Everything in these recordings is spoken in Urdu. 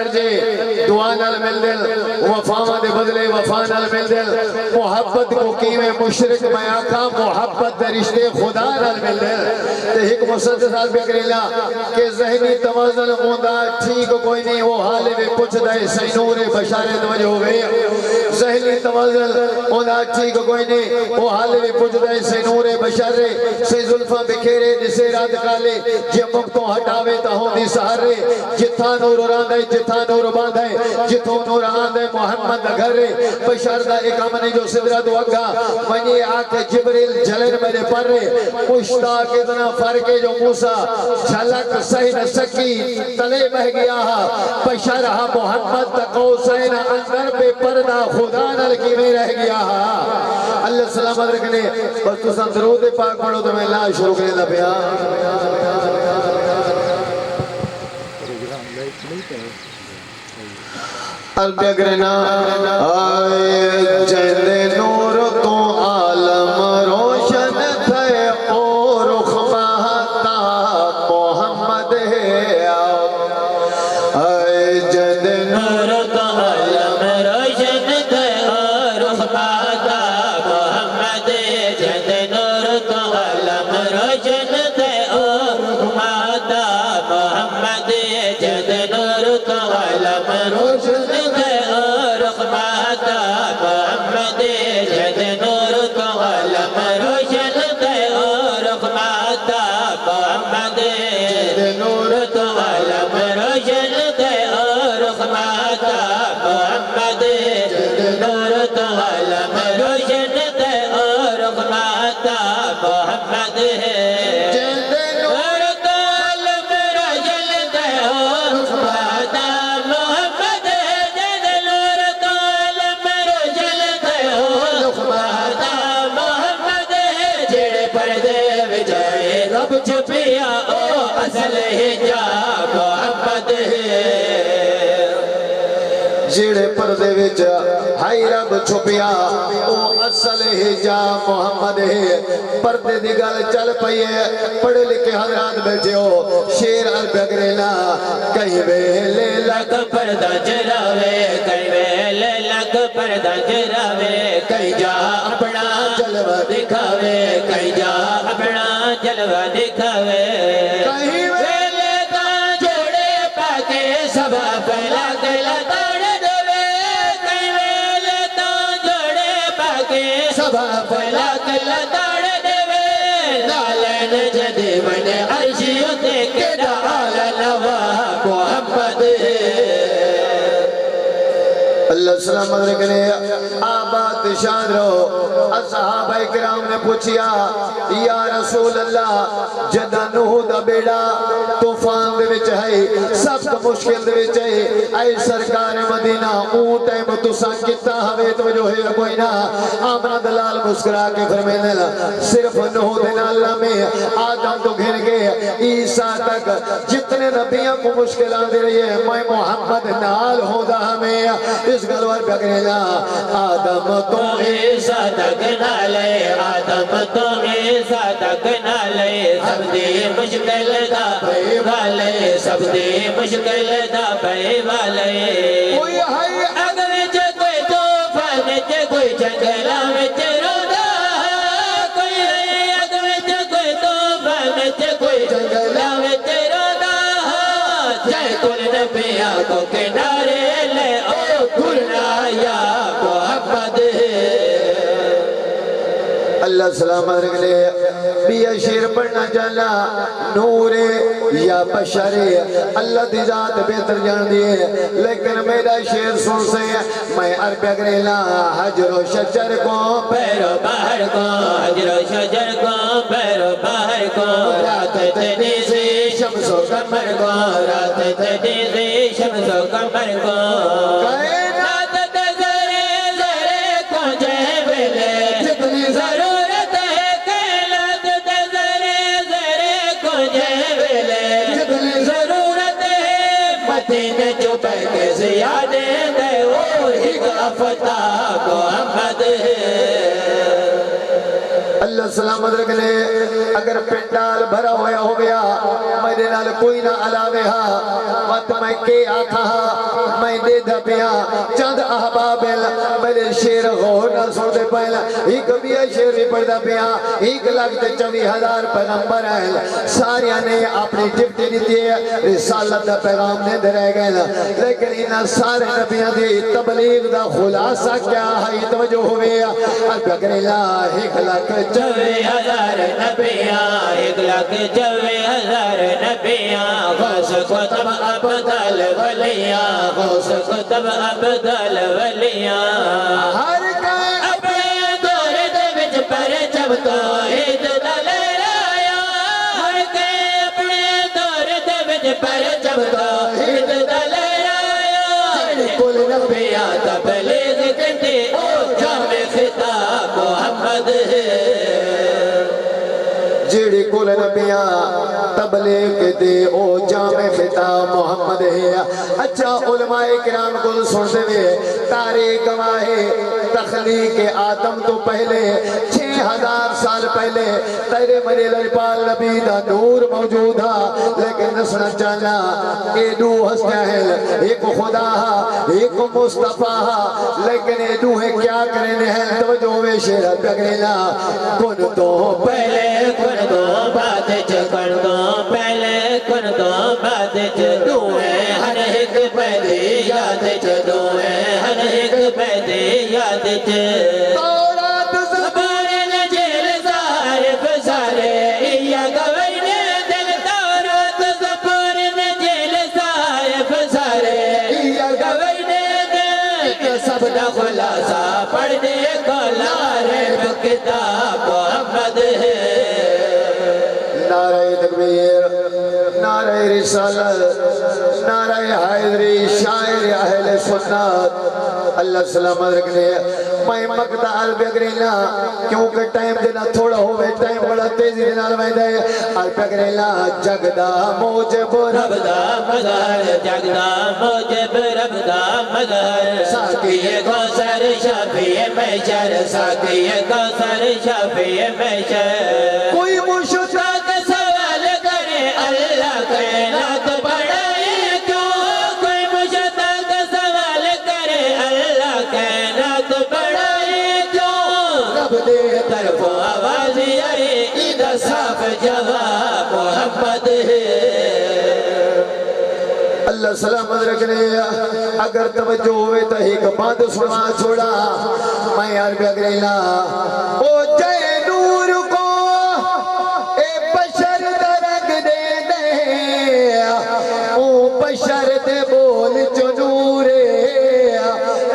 بڑھ جے دعا نال مل دل وفاواں دے بدلے وفا نال مل دل محبت کو کیویں مشرک میں آکھاں محبت دے رشتے خدا نال مل دل تے ایک مسدس آل بکریلا کہ ذہنی توازن ہوندا ٹھیک کوئی نہیں وہ حالے میں پوچھ دے سینور بشارت وجہ ہوئے ذہنی توازن ہوندا ٹھیک کوئی نہیں وہ حالے میں پوچھ دے سینور بشارت سے زلفاں بکھیرے جسے رات کالے جے مقتوں ہٹاوے تا ہوندی سہارے جتھا نور راندے جتھا نور باندھے جتھوں نور آندے محمد گھر بشارت ایک امنی جو صدرہ دو اگا ونی آکے جبریل جلن میرے پر مشتاق اتنا فرقے جو موسیٰ جھلک سہن سکی تلے بہ گیا بشارہ محمد تقو سہن اندر بے پردہ خدا نلکی میں رہ گیا اللہ سلامت رکھنے بس تو سن درود پاک پڑھو تو میں لا شروع کرنے دا پیا البگرنا آئے جہد نور تو عالم روشن تھے اور رخمہتا محمد ہے آئے جہد نور تو عالم روشن تھے اور رخمہتا محمد ہے جہد نور تو عالم روشن تھے اور رخمہتا محمد ہے جہد نور تو عالم روشن جڑے پردے وچ ہائی رب چھپیا او اصل حجاب محمد ہے پردے دی گل چل پئی ہے پڑھے لکھے حضرات بیٹھے ہو شیر عرب اگریلا کہیں ویلے لگ پردہ جراوے کہیں ویلے لگ پردہ جراوے کہیں جا اپنا جلوہ دکھاوے کہیں جا اپنا جلوہ دکھاوے کہیں ویلے کا جوڑے پاکے سبا پہلا دلہ سبا پہلا کل داڑ دے وے نالین جدے بنے عرشیوں تے کڑا آلہ نواہ محمد اللہ سلامت رکھنے آباد شان رو اصحابہ اکرام نے پوچھیا یا رسول اللہ جدہ نوح دا بیڑا توفان دے وچ ہے سخت مشکل دے وچ ہے اے سرکار مدینہ اون ٹائم تساں کتا ہوے تو جو ہے کوئی نہ آمنہ دلال مسکرا کے فرمینے لگا صرف نوح دے نال میں آدم تو گھن گئے عیسیٰ تک جتنے نبیوں کو مشکلات دے رہی ہے میں محمد نال ہودا ہمیں اس گلوار پہ کرنا آدم تو عیسیٰ تک نالے آدم تو عیسیٰ تک نالے سب دے مشکل دا پہ والے سب دے مشکل دا پہ والے کوئی ہے اگر وچ کوئی توفان وچ کوئی جنگلہ وچ رودا کوئی ہے اگر وچ کوئی توفان وچ کوئی جنگلہ وچ رودا جائے کل نبیہ کو کنارے لے یا محمد اللہ سلامت رکھنے بیا شیر پڑھنا چاہنا نور یا بشر اللہ دی ذات بہتر جان دیئے لیکن میرا شیر سن سے میں عرب اگریلا حجر و شجر کو پیرو باہر کو حجر و شجر کو پیرو باہر کو رات تنیزی شمس و قمر کو رات تنیزی شمس و قمر کو جو پہکے زیادے دے وہ ایک افتاب محمد ہے اللہ سلامت رکھنے اگر پنڈال بھرا ہوا ہو گیا میں میرے نال کوئی نہ علاوہ ہا وقت میں کے آکھا میں دے دھپیا چند احباب میرے شیر غور نہ سن دے پہلا ایک بھی شیر بھی پڑھ دھپیا 1,24,000 پیغمبر ہیں ساریاں نے اپنی ڈپٹی دیتی ہے رسالت دا پیغام نے دے رہ گئے لیکن انہاں سارے نبیاں دی تبلیغ دا خلاصہ کیا ہے توجہ ہوئے اگر اللہ 1,24,000 نبیاں 1,24,000 نبیاں غوث کتب ابدال ولیاں غوث کتب ابدال ولیاں ہر اپنے دور دے وچ پرچم توحید دا لہرایا ہر کے اپنے دور دے وچ پرچم توحید دا لہرایا کل نبیاں تبلیغ کردے او جامع خطاب محمد ہے جیڑی کل نبیاں تبلیغ دے او جامع خطاب محمد ہے اچھا علماء کرام کو سنتے ہوئے تاریخ گواہے تخلیق آدم تو پہلے 6,000 سال پہلے تیرے میرے لجپال نبی دا نور موجود تھا لیکن نسنا چاہنا اے دو ہستیاں ہیں ایک خدا ایک مصطفیٰ لیکن اے دو ہے کیا کرنے ہیں توجہ میں شیرت بگرینا کن تو پہلے کن دو بات کن دو پہلے کن دو بات دوئے ہر ایک پہلے یاد دوئے ہر ایک پہلے یاد تورات زبور نجیل ظاہر فزارے یا گوینے دل تورات زبور نجیل ظاہر فزارے یا گوینے دل سب دا خلاصہ پڑھنے کو لارے کتاب محمد ہے نعرہ تکبیر نعرہ رسالت نعرہ حیدری شاعر اہل سنت اللہ سلامت رکھنے میں مقدار بگرینا کیونکہ ٹائم دینا تھوڑا ہوئے ٹائم بڑا تیزی دینا لوائدہ ہے اور بگرینا جگدہ موجب رب دا مظہر جگدہ موجب رب دا مظہر ساقی کوثر شافی محشر ساقی کوثر شافی محشر کوئی مشتاق سوال کرے اللہ کائنات بڑھائے کیوں کوئی مشتاق سوال کرے اللہ کائنات بڑھائے کیوں رب دے طرف آواز آئے ادھر صاف جواب محمد ہے اللہ سلامت رکھنے اگر توجہ ہوئے تو ایک بات سنا چھوڑا میں یار بگرینا او جائے نور کو اے بشر درگ دے دے او بشر دے بول جو نورے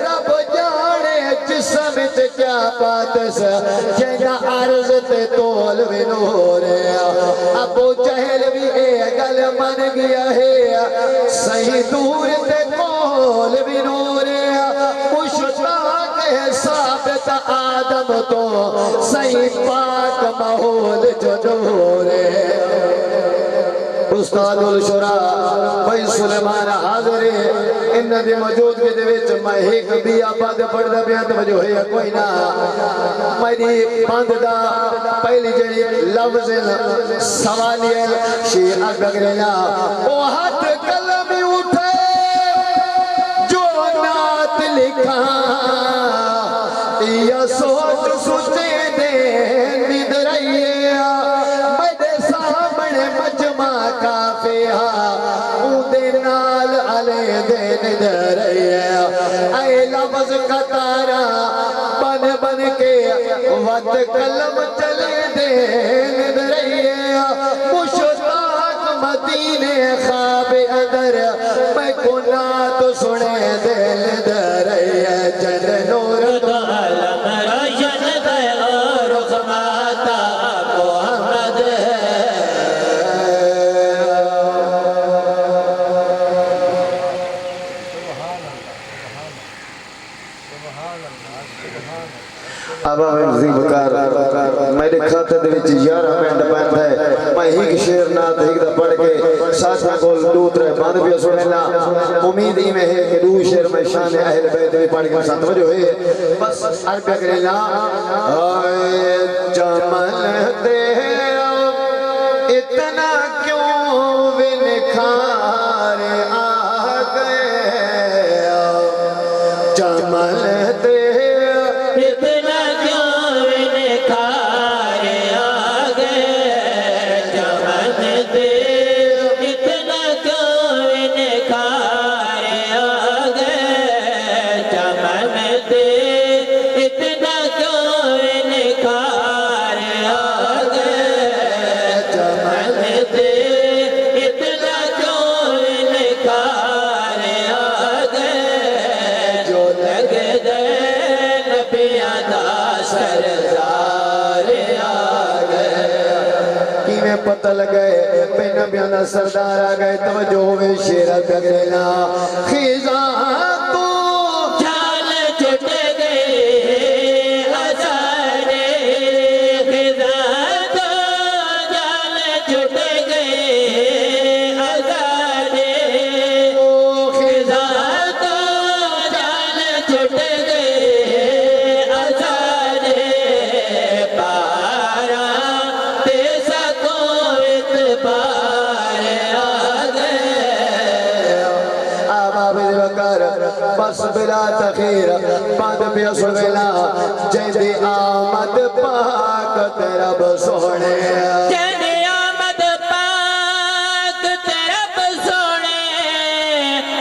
رب جانے جسم تے کیا بات سا جینا عرض تے تول بھی نورے ابو جہل بھی اے گل من گیا ہے صحیح دور تے کول بھی نورے مشتاق ہے ثابت آدم تو صحیح پاک محول جو نورے استاد الشرا بھائی سلیمان حاضر ہے انہاں دی موجود کے وچ میں ایک بھی آباد پڑھدا پیا توجہ ہے کوئی نہ میری بند دا پہلی جڑی لفظ سوالیہ شیخ بگرینا او ہاتھ قلم اٹھے جو نعت لکھا یا سوچ سوچے دے ند رہیے میرے سامنے مجمع کافیہ اودے نال علی دے ند رہیے اے لفظ قطارہ بن بن کے وقت قلم چلے دے ند رہیے مشتاق مدینے خواب اندر میں گناہ تو سنے دل در جن نور تو علم روشن دے اور خماتا محمد ہے اب ہمیں بکار میرے خاتے دے وچ 11 منٹ پیندا ہے میں ایک شعر نات ایک دا پڑھ کے ساتھاں کول دو ترے بند بھی سننا امید ہی میں ہے کہ دو شعر میں شان اہل بیت بھی پڑھ کے ساتھ توجہ ہے بس عربی کرنا اے جمل دے اتنا کیوں نکھار آ گئے چمن تے اتنا کیوں نکھار آ گئے چمن دے اتنا کیوں نکھار آ گئے چمن دے اتنا کیوں نکھار آ گئے چمن دے اتنا کیوں نکھار آ گئے جو لگ گئے نبیاں دا سردار آ گئے کیویں پتہ لگے پہ نبیاں دا سردار آ گئے توجہ ہوئے شیرہ پہ دینا خیزاں تو جال چھٹ گئے ہزارے خزاں تو جال چھٹ گئے ہزارے خزاں تو جال چھٹ گئے ہزارے پارا تیسا کو اتبار آ گئے آباب وکر بس بلا تخیر بند پہ سویلا جیندی آمد پاک رب سونے جن آمد پاک رب سونے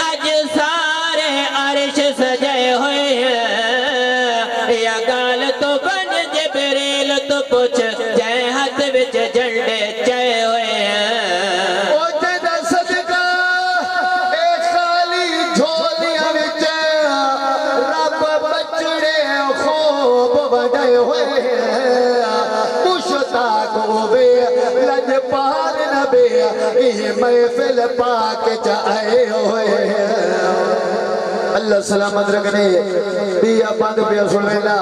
اج سارے عرش سجائے ہوئے ہیں یا گال تو بن جبریل تو پوچھ جائے ہاتھ وچ جھنڈے چائے ہوئے ہیں او جیدہ صدقہ اے خالی جھولیاں وچ رب بچڑے خوب بڑے ہوئے مشتاق ہوئے لج پار نبی یہ محفل پاک چاہے ہوئے اللہ سلامت رکھنے دیا بند پہ سنوینا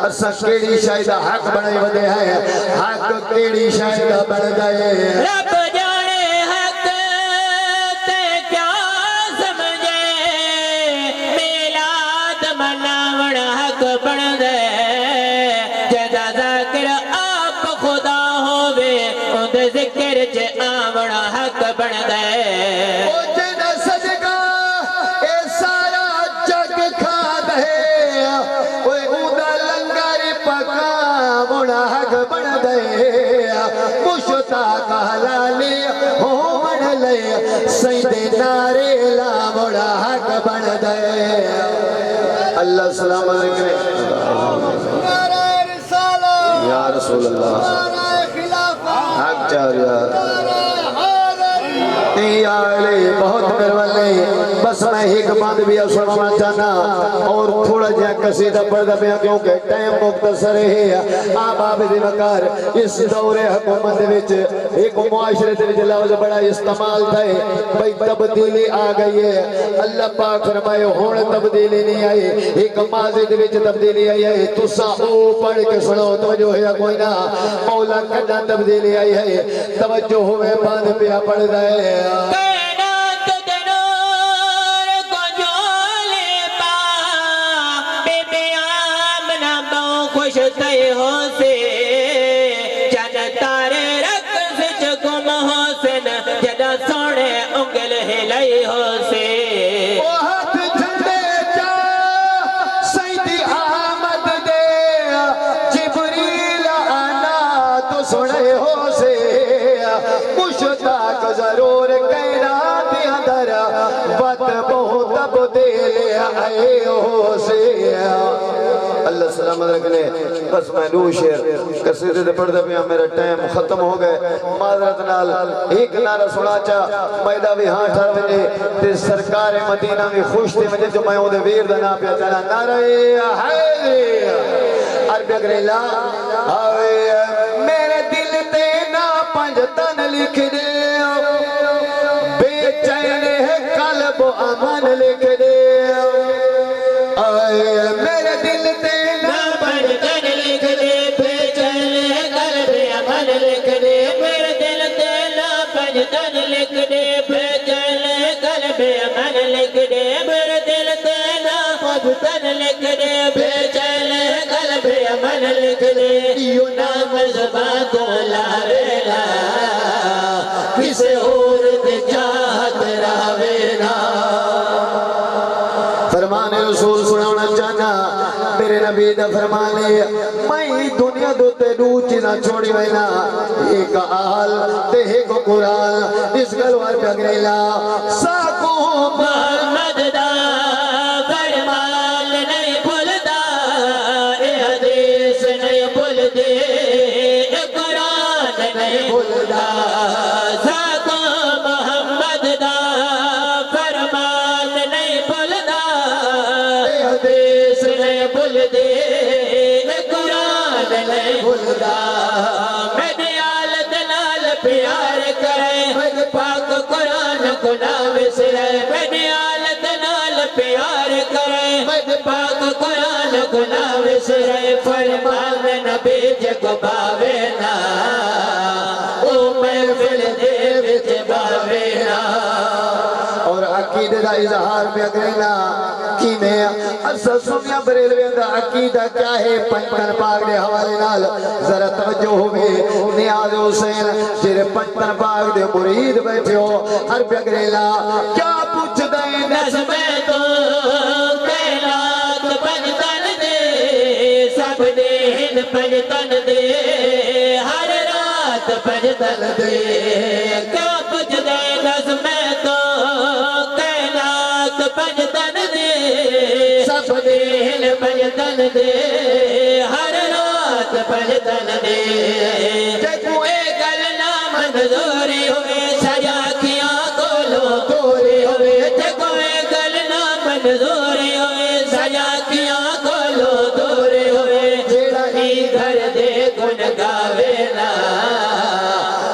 اسا کیڑی شاہدہ حق بڑھائی ودے ہیں حق کیڑی شاہدہ بڑھ گئے رب جانے حق تے کیا سمجھے میلاد مناون حق بن دے جدا ذاکر آپ خدا ہووے اند ذکر چ آون حق بن دے او جیدہ صدقہ اے سارا جگ کھا دے اوے اودا لنگر پکا موڑا حق بن دے مشتاق حلالی ہون لے سیدے نارے لا موڑا حق بن دے اللہ سلام علیکم نعرہ رسالہ یا رسول اللہ نعرہ خلافہ حق چاہریا نعرہ حیدری یا علی بہت مرولی بس میں ایک بات بھی سننا چاہنا اور تھوڑا جہاں قصیدہ پڑھتا پیا کیونکہ ٹائم مختصر ہے آباب دی وقار اس دور حکومت وچ ایک معاشرے دے وچ لفظ بڑا استعمال تھا بھئی تبدیلی آ گئی ہے اللہ پاک فرمائے ہون تبدیلی نہیں آئی ایک ماضی دے وچ تبدیلی آئی ہے تسا او پڑھ کے سنو توجہ ہے کوئی نہ مولا کدا تبدیلی آئی ہے توجہ ہوئے بات پیا پڑھ رہے کائنات دے نور کو جولے پا بے بے آمنہ بہو خوش تھے ہو سے چند تارے رقص چ گم ہو سن جدا سونے انگل ہلائی ہو سے او ہاتھ جھنڈے جا سیدی آمد دے جبریل آنا تو سنے ہو سے مشتاق ضرور کہنا دی اندر بات بہت تبدیل آئے ہو سے اللہ سلامت رکھنے بس میں نو شیر قصیدے دے پڑھ دے پیا میرا ٹائم ختم ہو گئے معذرت نال ایک نعرہ سنا چاہ میدہ بھی ہاں ٹھر وجے تے سرکار مدینہ میں خوش تے وجے جو میں ہوں دے ویر دا نا پیا چاہنا نعرہ حیدری عربی اگر اللہ آوے میرے دل تے نا پنجتن لکھ دے بے چین ہے قلب و امن لکھ دے آئے میرے دل تے نا پنجتن لکھ دے بے چین قلب امن لکھ دے میرے دل تے نا پنجتن لکھ دے بے چین قلب امن لکھ دے میرے دل تے نا پنجتن لکھ دے بے چین قلب امن لکھ دے یوں نام زباں کو لاوے لا کسے اور دے میں رسول سنانا چاہنا میرے نبی دا فرمانے میں دنیا دو تے دو چیزاں چھوڑی وینا ایک آل تے ایک قرآن اس گلوار بگریلا ساکو محمد دا فرمان نہیں بھولدا اے حدیث نہیں بھولدے اے قرآن نہیں بھولدا ساکو محمد دا فرمان نہیں بھولدا اے حدیث نہیں بھولدے اے قرآن نہیں بھولدا میری آلت نال پیار کرے پاک قرآن کو نہ بسرے میری آلت نال پیار کرے پاک قرآن کو نہ بسرے فرمان نبی جگ باوے نا او محفل دے وچ باوے نا اور عقیدہ دا اظہار میں اگرینا کی میں اصل سنیا بریلوے دا عقیدہ کیا ہے پنجتن پاک دے حوالے نال ذرا توجہ ہوئے نیاز حسین جیرے پنجتن پاک دے مرید بیٹھے ہو ہر پہ اگرینا کیا پوچھ دیں نظمیں تو کائنات پنجتن دے سب دین پنجتن دے ہر رات پنجتن دے کیا پوچھ دیں نظمیں تو کائنات پنجتن دے سب دین پنجتن دے ہر رات پنجتن دے کہ کوئی گل نہ منظوری ہوئے سجا کیا گولوں توری ہوئے کہ کوئی گل نہ منظوری ہوئے سجا کیا گولوں توری ہوئے جیڑا ہی گھر دے گن گاوے نا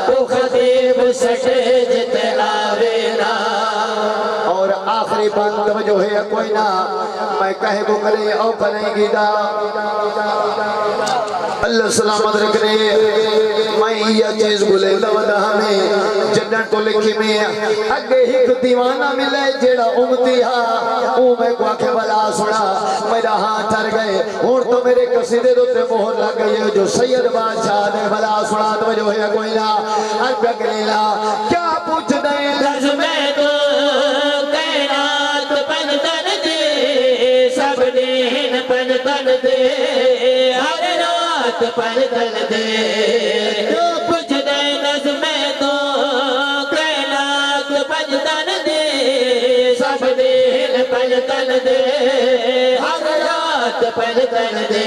وہ خطیب سٹے جتے آوے نا اور آخری بند جو ہے کوئی نہ میں کہے کو کرے او کریں گی دا اللہ سلامت رکھنے میں یہ چیز گلے دا ہمیں جنت تو لکھی میں اگے ایک دیوانہ ملے جیڑا امتی ہا او میں کو آکھے بلا سنا میرا ہاں ٹر گئے اور تو میرے قصیدے دو تے مہر لگ گئی ہے جو سید بادشاہ دے بلا سنا تو جو ہے کوئی نہ ہر پگریلا کیا پوچھ دیں نظمیں تو کائنات پنجتن دے سب دین پنجتن دے ہر رات پنجتن دے جو پوچھ دے نظمیں تو کائنات پنجتن دے سب دین پنجتن دے ہر رات پنجتن دے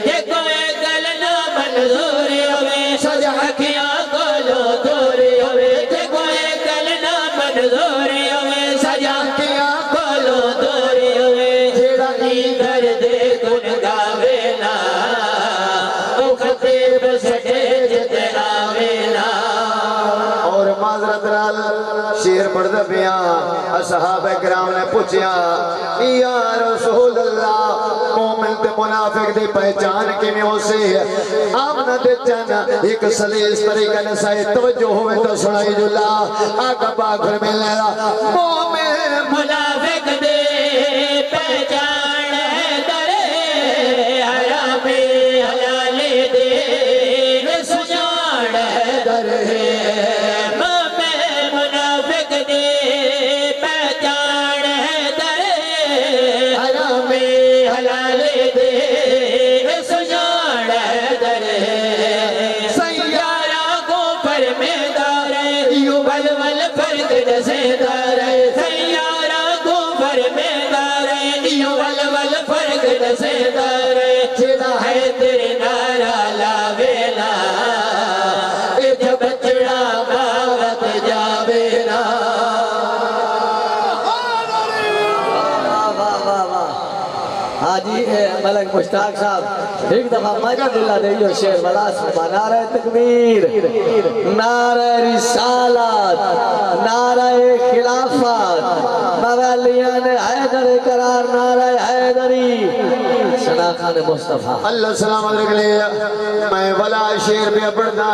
کہ کوئی گل نہ منظوری ہوئے سجا کیا گولوں توری ہوئے کہ کوئی گل نہ منظوری ہوئے سجا کیا گولوں توری ہوئے جیڑا ہی گھر دے گن گاوے نا او خطیب سٹے جتے آوے نا اور معذرت رال شیر پڑھتا پیا اصحابہ کرام نے پوچھیا یا رسول اللہ مومن تے منافق دی پہچان کی میں اسے آمنہ دے چانا ایک سلیس طریقہ نسائے توجہ ہوئے تو سنائی جلا آقا پاک فرمے لیلا مومن منافق دے پہچان ہے درے حرام حلال دے سجان ہے درے مومن منافق دے پہچان ہے درے حرام حلال دے سجان ہے درے سیارہ کو فرمیدار یوں بلول فرق نسیدار سیارہ کو فرمیدار یوں بلول فرق نسیدار جدا ہے تیرے نارا لاوینا جب چڑا باغت جاوینا حاجی ملک مشتاق صاحب ایک دفعہ مجد اللہ دیو شیر بلا سبحان نعرہ تکبیر نعرہ رسالت نعرہ خلافت مغلیان حیدر قرار نعرہ حیدری سنا خان مصطفیٰ اللہ سلامت رکھ لے میں ولا شیر پہ پڑھنا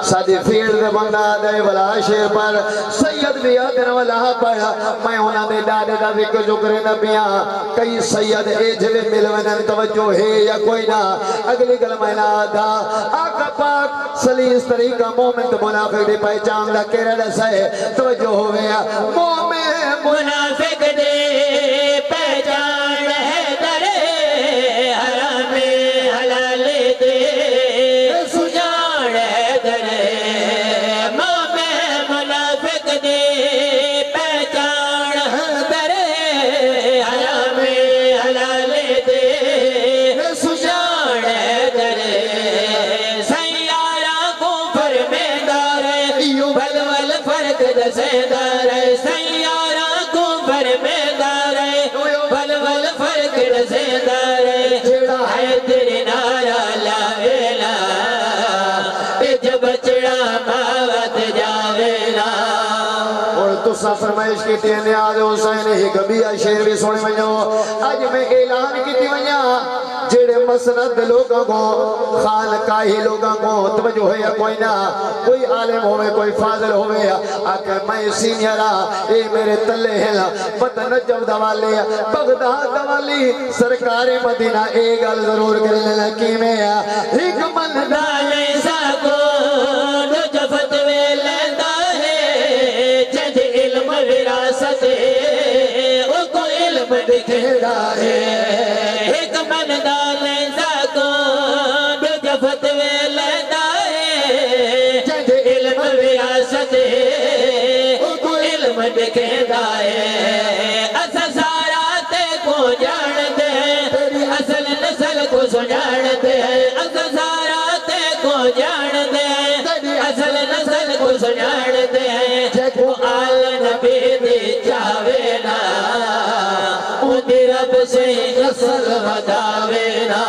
سادی فیل دے بندہ دے ولا شیر پر سید بھی آدن ولا پڑھا میں ہونا دے ڈاڑے دا ذکر جو کرے نبیاں کئی سید ایجھلے ملونن توجہ ہے یا کوئی نہ اگلی گل میں نہ دا آقا پاک سلیس طریقہ مومن تو منافق دے پہچان دا کیرے لسے توجہ ہوئے مومن منافق دے دے سجان در سیارہ کو فرمیدار بل ول فرق دسیدار سیارہ کو فرمیدار بل ول فرق دسیدار جڑا ہے تیرے نارا لاویلا جب چڑا ماوت جاویلا اور تسا فرمائش کی تھی نیاز حسین ہی گبیا شیر بھی سونے ونجو آج میں اعلان کی تھی ونجا جڑے مسند لوگوں کو خانقاہی لوگوں کو توجہ ہے کوئی نہ کوئی عالم ہوئے کوئی فاضل ہوئے آکے میں سینیرہ اے میرے تلے ہیں پتہ نجم دوالی بغداد دوالی سرکار مدینہ اے گل ضرور کرنے لکی میں ایک من دالے ساکو نجفت ویلندہ ہے جج علم وراثت او کو علم دکھدا ہے ایک من دالے ساکو نجفت ویلندہ ہے جج علم وراثت او کو علم دکھدا ہے اسا سارا تے کو جانتے ہیں اصل نسل کو سجانتے ہیں اسا سارا تے کو جانتے ہیں اصل نسل کو سجانتے ہیں جو آل نبی دی چاہوے نا او دی رب سے نسل وداوے نا